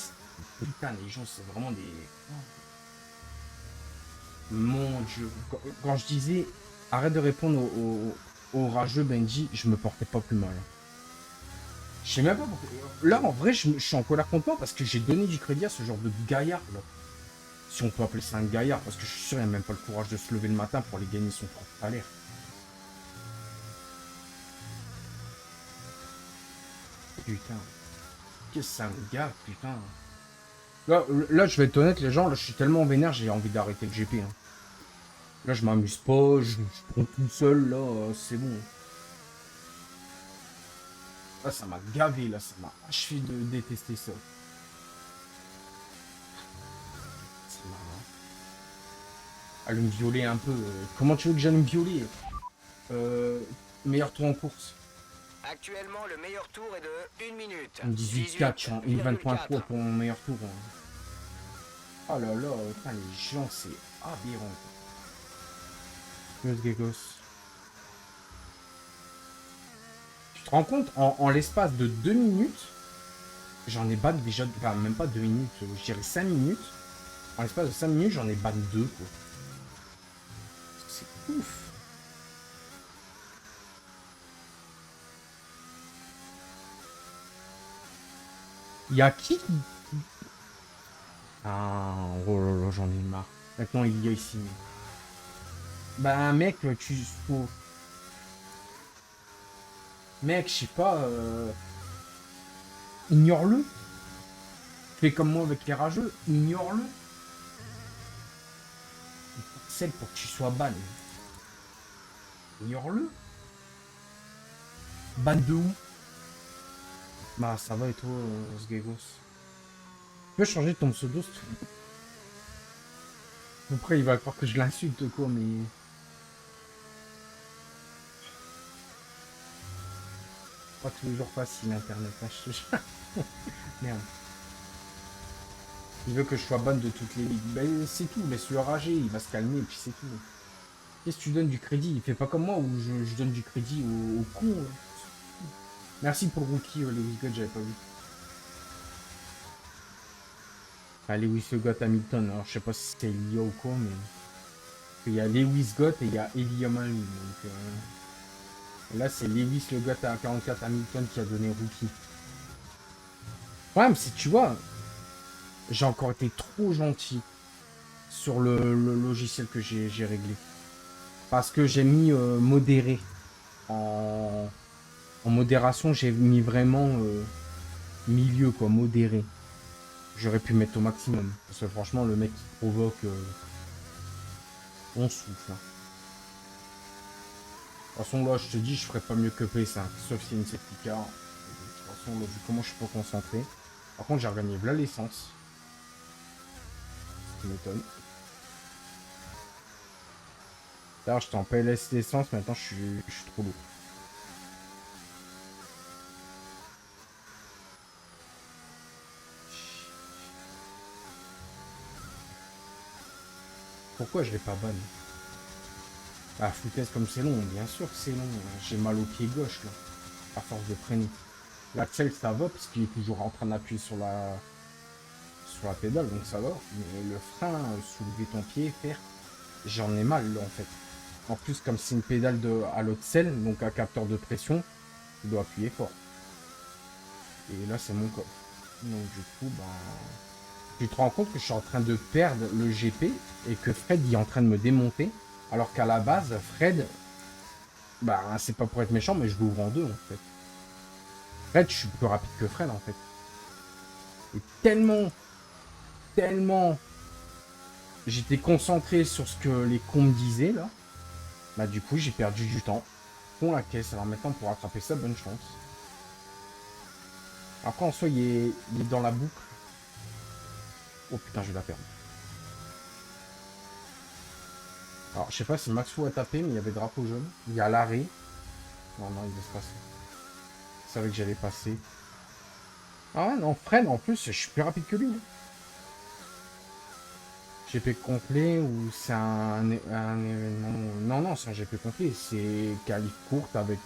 putain, les gens, c'est vraiment des... Mon Dieu. Quand je disais arrête de répondre au rageux Benji, je me portais pas plus mal. Je sais même pas pourquoi. Là, en vrai, je suis en colère contre moi parce que j'ai donné du crédit à ce genre de gaillard, là. Si on peut appeler ça un gaillard, parce que je suis sûr qu'il n'a même pas le courage de se lever le matin pour aller gagner son propre salaire. Putain. Qu'est-ce que c'est un gars, putain. Là, je vais être honnête, les gens, là, je suis tellement vénère, j'ai envie d'arrêter le GP. Hein. Là, je m'amuse pas, je prends tout seul, là, c'est bon. Là, ça m'a gavé, là, ça m'a achevé de détester ça. C'est marrant. Allez me violer un peu. Comment tu veux que j'aille me violer? Meilleur tour en course. Actuellement, le meilleur tour est de 1 minute. 18-4, en 1,23 pour mon meilleur tour. Hein. Oh là là, putain, les gens, c'est aberrant. Los Gegos. Tu te rends compte, en l'espace de 2 minutes, j'en ai ban déjà, enfin même pas 2 minutes, je dirais 5 minutes. En l'espace de 5 minutes, j'en ai ban 2, quoi. C'est ouf. Il y a qui? Ah, oh là là, j'en ai marre. Maintenant, il y a ici. Bah, mec, tu... Mec, je sais pas... Ignore-le. Fais comme moi avec les rageux, ignore-le. C'est pour que tu sois ban. Ignore-le. Ban de où? Bah, ça va et toi, Sgegos? Tu peux changer ton pseudo? Après, il va croire que je l'insulte, quoi, mais... Pas tous les jours facile, Internet, hein, je te jure. Merde. Il veut que je sois bonne de toutes les ligues. Ben, c'est tout, laisse-le rager, il va se calmer, et puis c'est tout. Qu'est-ce que tu donnes du crédit? Il fait pas comme moi, où je donne du crédit au con, là. Merci pour Rookie, Lewis Gott, j'avais pas vu. Ah, Lewis Gott Hamilton, alors je sais pas si c'était Elia ou quoi, mais... Il y a Lewis Gott et il y a Elia Manu, donc... Là, c'est Lewis le gars à 44 Hamilton qui a donné rookie. Ouais, mais si tu vois, j'ai encore été trop gentil sur le logiciel que j'ai réglé. Parce que j'ai mis modéré. En modération, j'ai mis vraiment milieu, quoi, modéré. J'aurais pu mettre au maximum. Parce que franchement, le mec qui provoque, on souffle. Hein. De toute façon, là, je te dis, je ferais pas mieux que PS5. Sauf s'il y a une safety car. De toute façon, là, vu comment je suis pas concentré. Par contre, j'ai regagné là l'essence. Ce qui m'étonne. D'ailleurs, j'étais en PLS d'essence, maintenant je suis trop lourd. Pourquoi je l'ai pas bonne? Ah, foutaise comme c'est long, bien sûr que c'est long. J'ai mal au pied gauche, là. À force de freiner. L'axel, ça va, parce qu'il est toujours en train d'appuyer sur la pédale, donc ça va. Mais le frein, soulever ton pied, faire, j'en ai mal, là, en fait. En plus, comme c'est une pédale à l'autre selle, donc un capteur de pression, tu dois appuyer fort. Et là, c'est mon coffre. Donc, du coup, ben... Tu te rends compte que je suis en train de perdre le GP et que Fred il est en train de me démonter. Alors qu'à la base, Fred, bah c'est pas pour être méchant, mais je l'ouvre en deux en fait. Fred, je suis plus rapide que Fred en fait. Et tellement, j'étais concentré sur ce que les cons me disaient là. Bah du coup, j'ai perdu du temps. Pour la caisse, alors maintenant pour rattraper ça, bonne chance. Après en soi, il est dans la boucle. Oh putain, je vais la perdre. Alors, je sais pas si Maxou a tapé, mais il y avait drapeau jaune. Il y a l'arrêt. Non, il va se passer. Je savais que j'allais passer. Ah ouais, non, Fred, en plus, je suis plus rapide que lui. GP complet ou c'est un événement... Non, c'est un GP complet. C'est qualif courte avec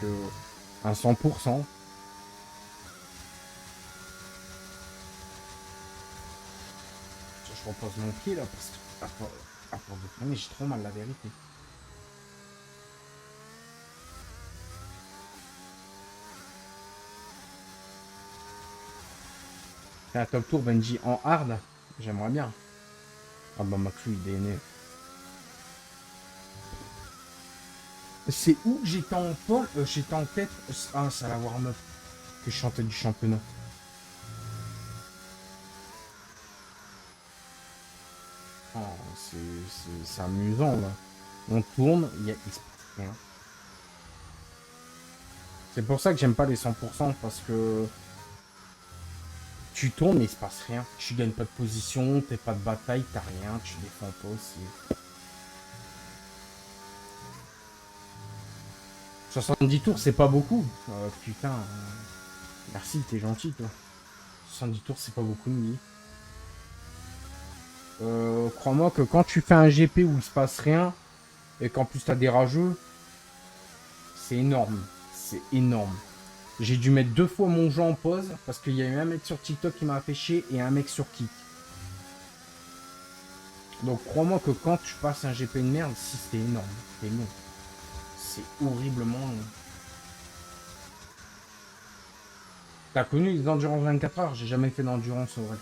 un 100%. Je repose mon pied là parce que à force de freiner, j'ai trop mal la vérité. C'est un top tour Benji en hard, j'aimerais bien. Ah bah Maxou il DNF. C'est où que j'étais en pole, j'étais en tête. Ah c'est à la warm-up que je chantais du championnat. Oh, c'est amusant là. On tourne, il se passe rien. C'est pour ça que j'aime pas les 100% parce que tu tournes mais il se passe rien. Tu gagnes pas de position, t'es pas de bataille, t'as rien, tu défends pas aussi. 70 tours c'est pas beaucoup. Putain. Merci, t'es gentil toi. 70 tours c'est pas beaucoup ni. Crois-moi que quand tu fais un GP où il se passe rien et qu'en plus t'as des rageux, c'est énorme. C'est énorme. J'ai dû mettre 2 fois mon jeu en pause parce qu'il y a eu un mec sur TikTok qui m'a fait chier et un mec sur Kik. Donc crois-moi que quand tu passes un GP de merde, si c'est énorme, c'est long. C'est horriblement long. T'as connu les endurances 24 heures? J'ai jamais fait d'endurance au vrai.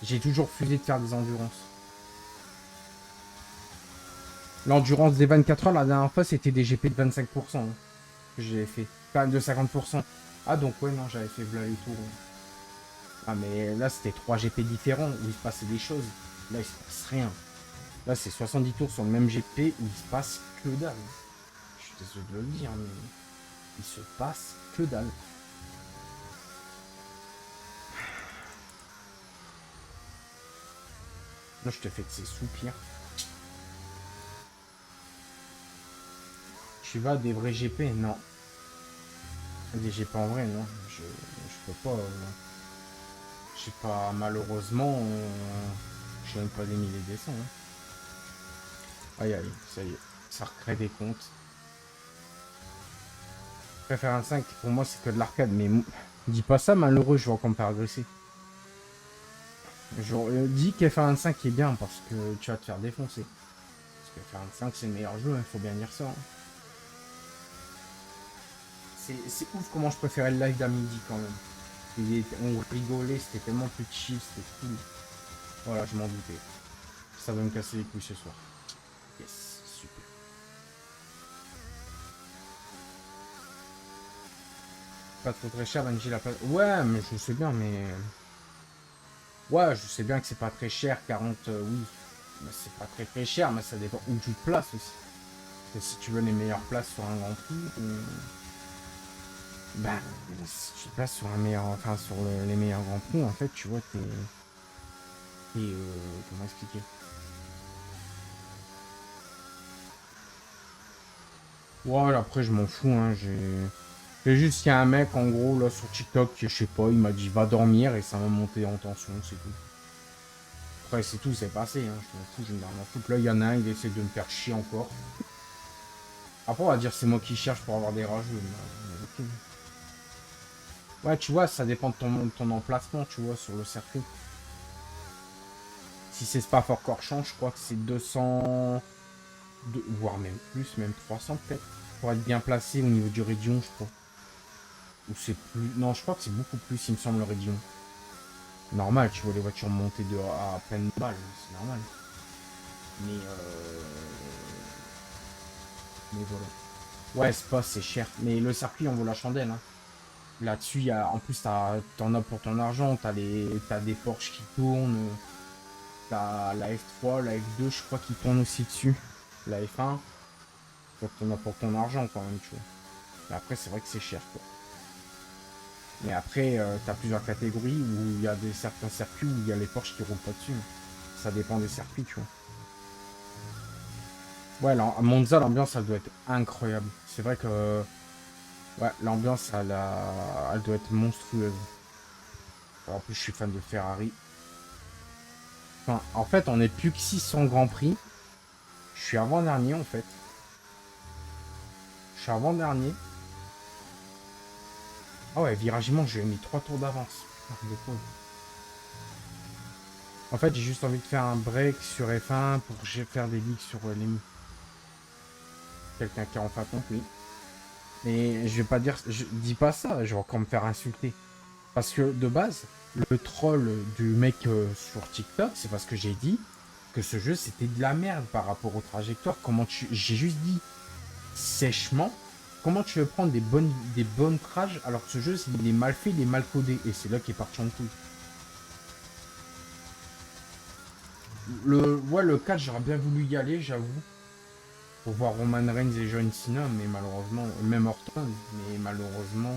J'ai toujours refusé de faire des endurances. L'endurance des 24 heures, la dernière fois, c'était des GP de 25%. Hein, que j'ai fait. Pas de 50%. Ah, donc, ouais, non, j'avais fait Vla et tout. Ah, mais là, c'était 3 GP différents où il se passait des choses. Là, il se passe rien. Là, c'est 70 tours sur le même GP où il se passe que dalle. Je suis désolé de le dire, mais il se passe que dalle. Là, je te fais de ces soupirs. Tu vas à des vrais GP? Non. Des GP en vrai, non. Je peux pas. Je sais pas, malheureusement, je n'aime pas des milliers des cents. Hein. Aïe aïe, ça y est. Ça recrée des comptes. Je préfère un 5, pour moi, c'est que de l'arcade. Mais dis pas ça, malheureux, je vais encore me faire agresser. Je dis qu'F25 est bien parce que tu vas te faire défoncer. Parce que F25 c'est le meilleur jeu, il faut bien dire ça. Hein. C'est ouf comment je préférais le live d'à midi quand même. On rigolait, c'était tellement plus chill, c'était cool. Voilà, je m'en doutais. Ça va me casser les couilles ce soir. Yes, super. Pas trop très cher, Bungie la place. Ouais, mais je sais bien, mais... Ouais, je sais bien que c'est pas très cher, 40, oui. Mais c'est pas très très cher, mais ça dépend où tu te places aussi. Et si tu veux les meilleures places sur un grand prix, bah, si tu te places sur un meilleur, enfin sur les meilleurs grands prix, en fait, tu vois, comment expliquer? Ouais, après, je m'en fous, hein, c'est juste qu'il y a un mec, en gros, là, sur TikTok, je sais pas, il m'a dit, va dormir, et ça m'a monté en tension, c'est tout. Après, c'est tout, c'est passé, hein, je m'en fous, je me m'en fous. Là, il y en a un, il essaie de me faire chier encore. Après, on va dire, c'est moi qui cherche pour avoir des rageux, mais ok. Ouais, tu vois, ça dépend de ton emplacement, tu vois, sur le circuit. Si c'est Spa-Francorchamps, je crois que c'est 200... voire même plus, même 300 peut-être. Pour être bien placé au niveau du Rédion, je crois. Ou c'est plus... Non, je crois que c'est beaucoup plus, il me semble, le Rédion. Normal, tu vois les voitures monter à pleine balle, c'est normal. Mais voilà. Ouais, Spa, c'est cher. Mais le circuit, en vaut la chandelle, hein. Là-dessus, en plus, t'en as pour ton argent. T'as des Porsche qui tournent. T'as la F3, la F2, je crois, qui tourne aussi dessus. La F1. Donc t'en as pour ton argent quand même, tu vois. Mais après, c'est vrai que c'est cher, quoi. Mais après, t'as plusieurs catégories où il y a certains circuits où il y a les Porsche qui roulent pas dessus. Ça dépend des circuits, tu vois. Ouais, à Monza, l'ambiance, elle doit être incroyable. C'est vrai que... Ouais, l'ambiance, elle doit être monstrueuse. En plus, je suis fan de Ferrari. Enfin, en fait, on est plus que 600 Grand Prix. Je suis avant-dernier, en fait. Je suis avant-dernier. Ah ouais, viragement, j'ai mis 3 tours d'avance. En fait, j'ai juste envie de faire un break sur F1 pour faire des leaks sur les... Quelqu'un qui a enfin compris. Mais je vais pas dire... Je dis pas ça, je vais encore me faire insulter. Parce que, de base, le troll du mec sur TikTok, c'est parce que j'ai dit que ce jeu, c'était de la merde par rapport aux trajectoires. J'ai juste dit, sèchement, comment tu veux prendre des bonnes crash alors que ce jeu, il est mal fait, il est mal codé. Et c'est là qu'il est parti en couille. Le 4, j'aurais bien voulu y aller, j'avoue. Pour voir Roman Reigns et John Cena, mais malheureusement, même Orton, mais malheureusement...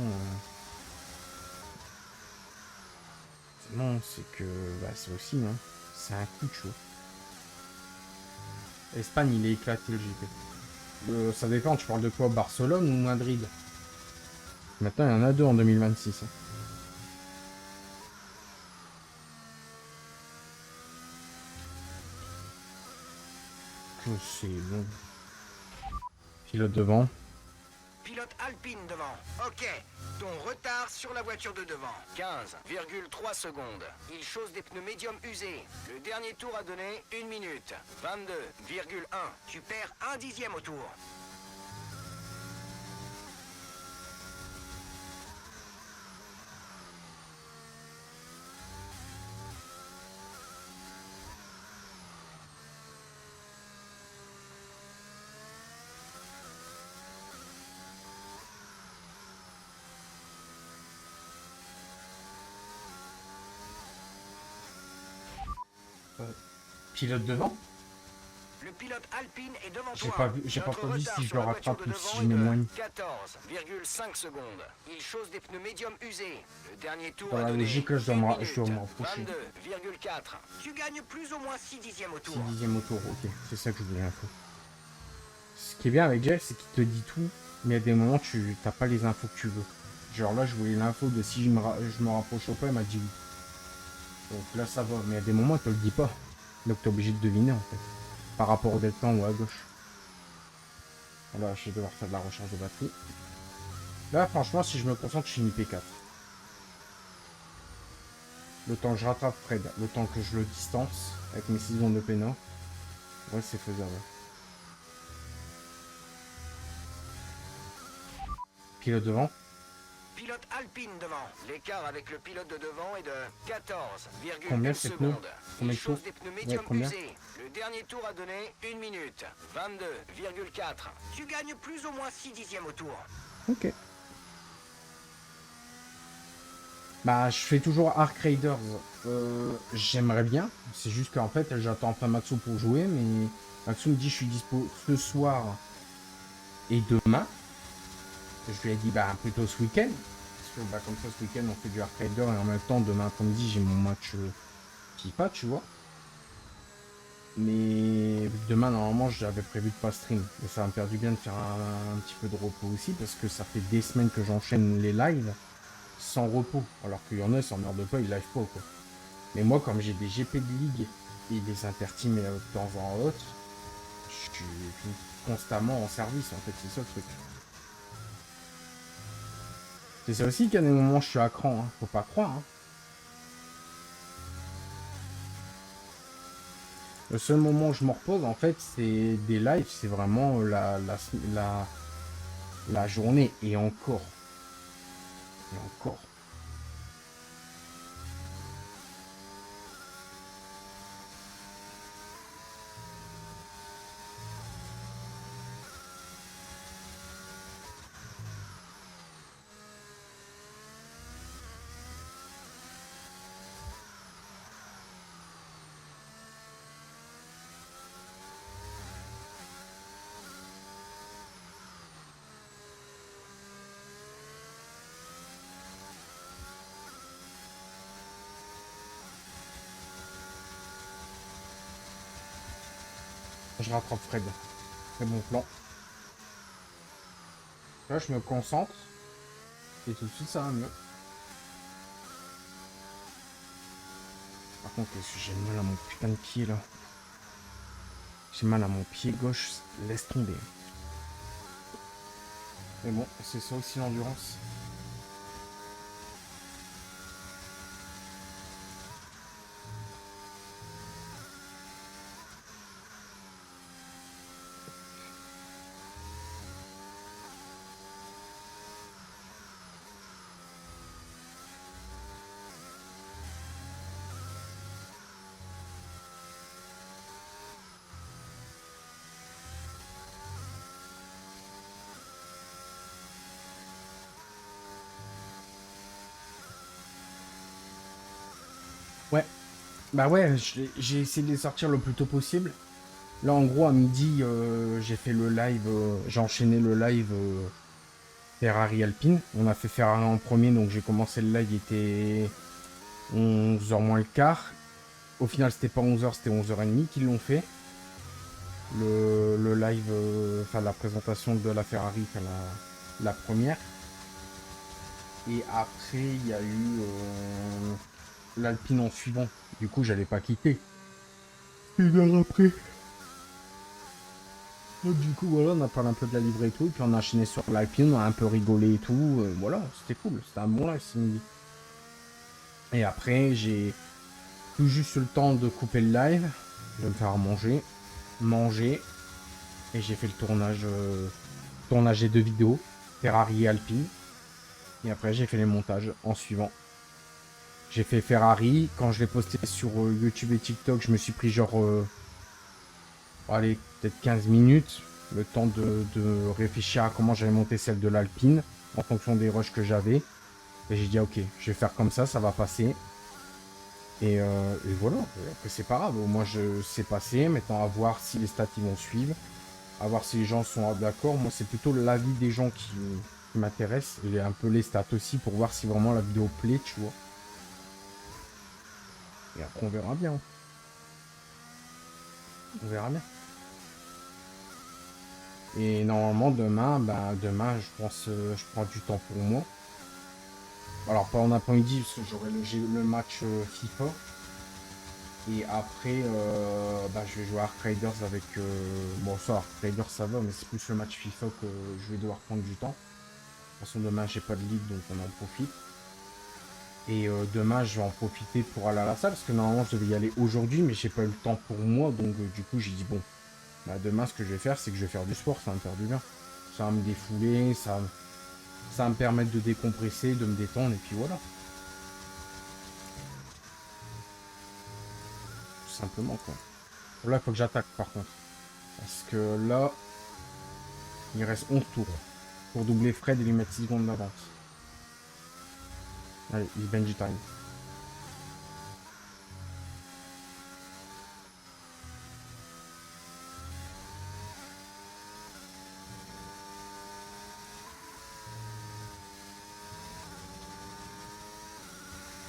Non, c'est que... Bah, c'est aussi, hein. C'est un coup de chaud. Espagne, il est éclaté, le JP. Ça dépend, tu parles de quoi? Barcelone ou Madrid? Maintenant, il y en a deux en 2026. Hein. Que c'est long. Pilote devant. Pilote Alpine devant. Ok. Ton retard sur la voiture de devant. 15,3 secondes. Il chausse des pneus médium usés. Le dernier tour a donné 1 minute. 22,1. Tu perds 1 dixième au tour. Pilote devant. Le pilote Alpine est devant toi. J'ai pas vu si je le rattrape ou si je est de m'éloigne. 14,5 secondes. Il chausse des pneus médium usés. Le dernier tour Dans a la donné logique, là, je dois me rapprocher. 22,4. Tu gagnes plus ou moins 6 dixièmes au tour. 6 dixièmes au tour, ok. C'est ça que je voulais info. Ce qui est bien avec Jeff, c'est qu'il te dit tout, mais à des moments, tu n'as pas les infos que tu veux. Genre là, je voulais l'info de si je me rapproche ou pas, il m'a dit oui. Donc là, ça va, mais à des moments, il te le dit pas. Donc tu es obligé de deviner, en fait. Par rapport au delta ou à gauche. Là, je vais devoir faire de la recharge de batterie. Là, franchement, si je me concentre, je finis P4. Le temps que je rattrape Fred, le temps que je le distance, avec mes 6 secondes de pénal, ouais, c'est faisable. pilote devant. Pilote Alpine devant. L'écart avec le pilote de devant est de 14,1 Combien ces pneus? secondes. Combien Il de tours? chose des pneus médium combien? usés. Le dernier tour a donné 1 minute. 22,4. Tu gagnes plus ou moins 6 dixièmes au tour. Ok. Bah, je fais toujours Arc Raiders. J'aimerais bien. C'est juste qu'en fait, j'attends enfin Maxou pour jouer, mais Maxou me dit je suis dispo ce soir et demain. Je lui ai dit bah plutôt ce week-end. Parce que bah, comme ça, ce week-end, on fait du Arc Raider et en même temps, demain après-midi, j'ai mon match FIFA, tu vois. Mais demain, normalement, j'avais prévu de pas stream. Mais ça va me faire du bien de faire un petit peu de repos aussi, parce que ça fait des semaines que j'enchaîne les lives sans repos. Alors qu'il y en a, sans merde de pas, ils live pas, quoi. Mais moi, comme j'ai des GP de ligue et des interteams de temps en autre, je suis constamment en service, en fait, c'est ça le truc. C'est ça aussi qu'à des moments, je suis à cran, hein. Faut pas croire, hein. Le seul moment où je me repose, en fait, c'est des lives, c'est vraiment la journée, et encore. Et encore. Je rattrape Fred. C'est mon plan. Là, je me concentre. Et tout de suite, ça va mieux. Par contre, j'ai mal à mon putain de pied, là. J'ai mal à mon pied gauche. Laisse tomber. Mais bon, c'est ça aussi l'endurance. Ouais. Bah ouais, j'ai essayé de les sortir le plus tôt possible. Là, en gros, à midi, j'ai fait le live, j'ai enchaîné le live Ferrari Alpine. On a fait Ferrari en premier, donc j'ai commencé le live, il était 11h moins le quart. Au final, c'était pas 11h, c'était 11h30 qu'ils l'ont fait. Le live, enfin la présentation de la Ferrari, enfin la première. Et après, il y a eu l'Alpine en suivant. Du coup, j'allais pas quitter. Une heure après. Donc, du coup, voilà, on a parlé un peu de la livrée et tout. Et puis on a enchaîné sur l'Alpine, on a un peu rigolé et tout. Voilà, c'était cool. C'était un bon live ce midi. Et après, j'ai tout juste eu le temps de couper le live. Je vais me faire manger. Et j'ai fait le tournage des 2 vidéos. Ferrari et Alpine. Et après, j'ai fait les montages en suivant. J'ai fait Ferrari. Quand je l'ai posté sur YouTube et TikTok, je me suis pris genre... allez, peut-être 15 minutes. Le temps de réfléchir à comment j'allais monter celle de l'Alpine. En fonction des rushs que j'avais. Et j'ai dit, ok, je vais faire comme ça va passer. Et voilà. Et après, c'est pas grave. Moi, c'est passé. Maintenant, à voir si les stats ils vont suivre. À voir si les gens sont d'accord. Moi, c'est plutôt l'avis des gens qui m'intéresse et un peu les stats aussi pour voir si vraiment la vidéo plaît, tu vois. Et après on verra bien. On verra bien. Et normalement demain, demain je pense je prends du temps pour moi. Alors pas en après-midi parce que j'ai le match FIFA. Et après je vais jouer à Arc Raiders avec bon ça Arc Raiders ça va mais c'est plus le match FIFA que je vais devoir prendre du temps. De toute façon demain j'ai pas de ligue donc on en profite. Et demain je vais en profiter pour aller à la salle parce que normalement je devais y aller aujourd'hui mais j'ai pas eu le temps pour moi donc du coup j'ai dit bon demain ce que je vais faire c'est que je vais faire du sport, ça va me faire du bien. Ça va me défouler, ça Ça va me permettre de décompresser, de me détendre, et puis voilà. Tout simplement, quoi. Là, il faut que j'attaque, par contre. Parce que là, il reste 11 tours. Pour doubler Fred et lui mettre 6 secondes d'avance. Allez, il Benji time.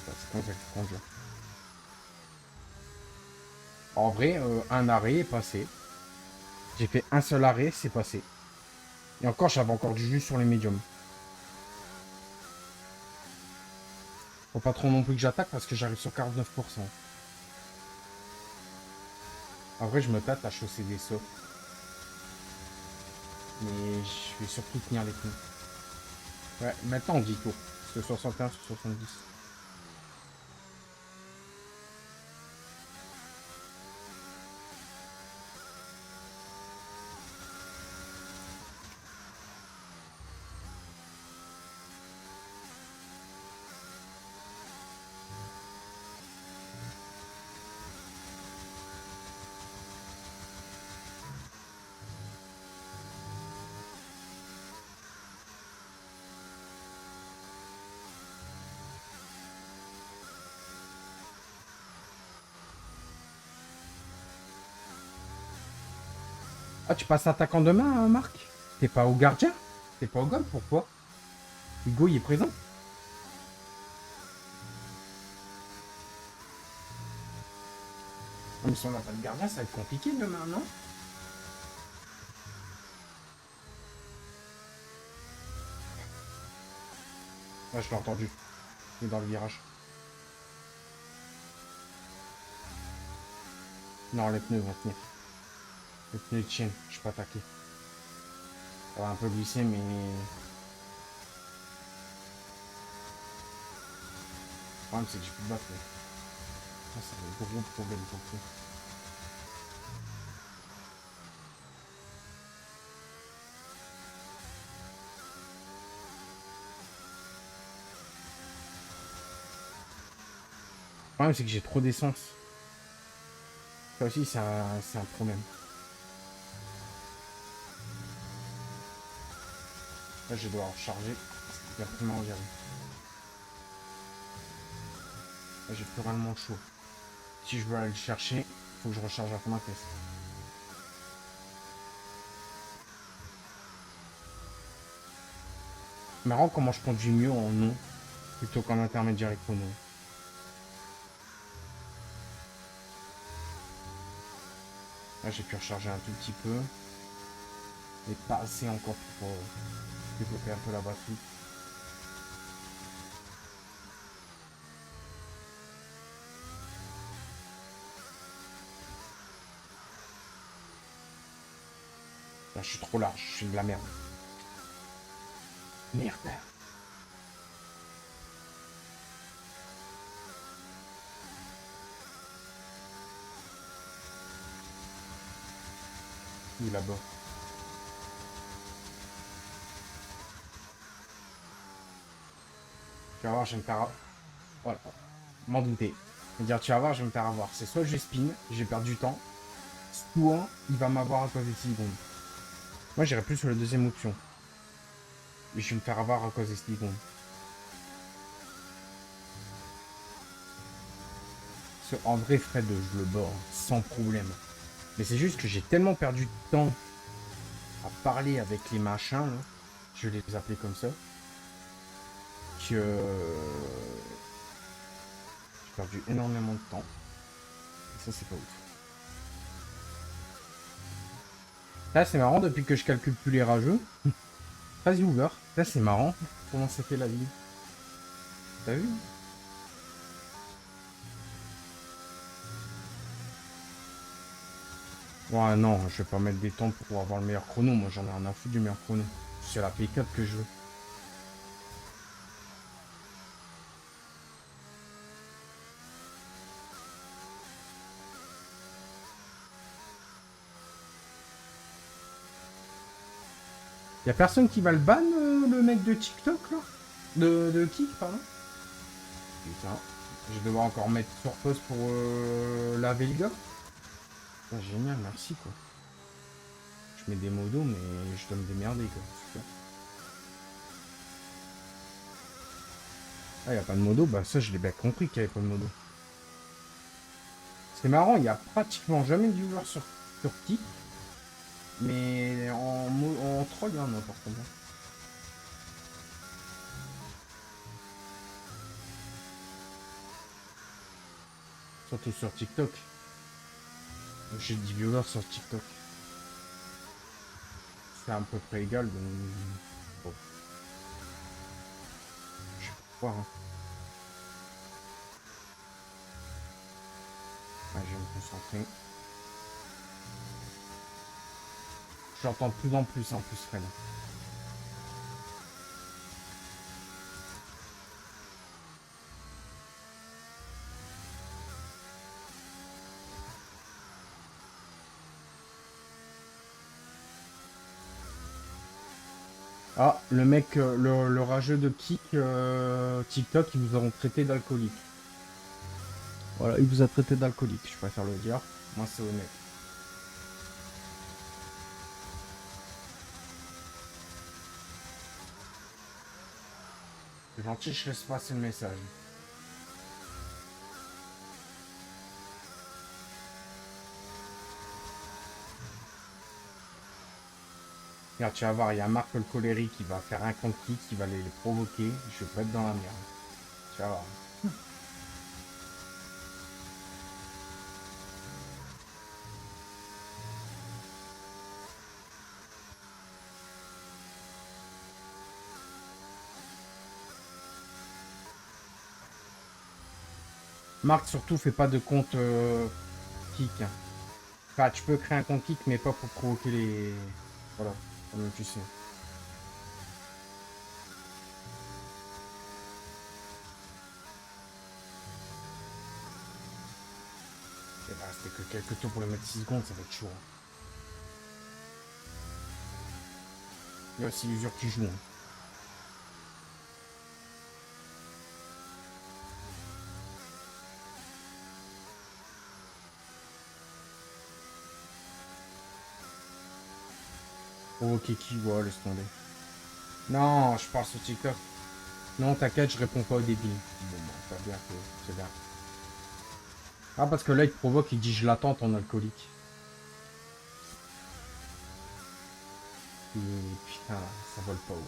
C'est comme ça qu'il faut conduire. En vrai, un arrêt est passé. J'ai fait un seul arrêt, c'est passé. Et encore, j'avais encore du jus sur les médiums. Faut pas trop non plus que j'attaque parce que j'arrive sur 49%. En vrai, je me tâte à chausser des sauts. Mais je vais surtout tenir les pneus. Ouais, maintenant 10 tours. Parce que 61 sur 70. Ah, tu passes attaquant demain, hein, Marc? T'es pas au gardien? T'es pas au goal? Pourquoi? Hugo, il est présent? Mais si on n'a pas de gardien, ça va être compliqué demain, non? Ouais, je l'ai entendu. Il est dans le virage. Non, les pneus vont tenir. Les pneus tiennent, je peux attaquer. Ça va un peu glisser, mais... Le problème, c'est que j'ai plus de battre. Ça, c'est un gros problème pour le coup. Le problème, c'est que j'ai trop d'essence. Ça aussi, c'est un problème. Là, je vais devoir recharger. C'est directement environ. Là, j'ai plus réellement chaud. Si je veux aller le chercher, il faut que je recharge à fond ma caisse. Marrant comment je conduis mieux en non plutôt qu'en intermédiaire et chrono. Là, j'ai pu recharger un tout petit peu. Mais pas assez encore pour développer un peu la batterie. Là, je suis trop large, je suis de la merde. Merde. Il est là-bas. Tu vas voir, je vais me faire... Voilà. M'en douter. C'est-à-dire, tu vas voir, je vais me faire avoir. C'est soit je spin, j'ai perdu du temps, soit il va m'avoir à cause des 6 secondes. Moi, j'irais plus sur la deuxième option. Et je vais me faire avoir à cause des 6 secondes. En vrai, Fred, je le bats sans problème. Mais c'est juste que j'ai tellement perdu de temps à parler avec les machins, là, je vais les appeler comme ça, que j'ai perdu énormément de temps. Et ça, c'est pas ouf. Là, c'est marrant, depuis que je calcule plus les rageux. Vas-y, ouvert. Là, c'est marrant. Comment ça fait la vie? T'as vu? Ouais, non, je vais pas mettre des temps pour avoir le meilleur chrono. Moi, j'en ai rien à foutre du meilleur chrono. C'est la P4 que je veux. Y'a personne qui va le ban, le le mec de TikTok, là? De Kik, pardon. Putain. Je vais devoir encore mettre sur pause pour laver le gars. Putain, génial, merci, quoi. Je mets des modos, mais je dois me démerder, quoi. Super. Ah, y a pas de modo? Bah ça, je l'ai bien compris qu'il y avait pas de modo. C'est marrant, il y a pratiquement jamais de viewers sur Kik. Mais en troll, il y en a n'importe comment. Surtout sur TikTok. J'ai 10 viewers sur TikTok. C'est à peu près égal, donc... Bon. Je sais pas quoi, hein. Ouais, je vais me concentrer. J'entends de plus en plus Fred. Ah, le mec, le rageux de Kik, TikTok, ils vous auront traité d'alcoolique. Voilà, il vous a traité d'alcoolique, je préfère le dire. Moi, c'est honnête. C'est gentil, je laisse passer le message. Regarde, tu vas voir, il y a Marc le colérique qui va faire un compte Kik, qui va les provoquer. Je vais pas être dans la merde. Tu vas voir. Marc, surtout, fais pas de compte Kik. Hein. Enfin, tu peux créer un compte Kik, mais pas pour provoquer les... Voilà, comme tu sais. Et bah, c'était que quelques tours pour le mettre 6 secondes, ça va être chaud. Hein. Il y a aussi l'usure qui joue. Hein. Provoquer qui? Ouais, laisse tomber. Non, je parle sur TikTok. Non, t'inquiète, je réponds pas au débile. Bon, bah, c'est bien, c'est bien. Ah, parce que là, il te provoque, il dit je l'attends, ton alcoolique. Et putain, ça vole pas haut.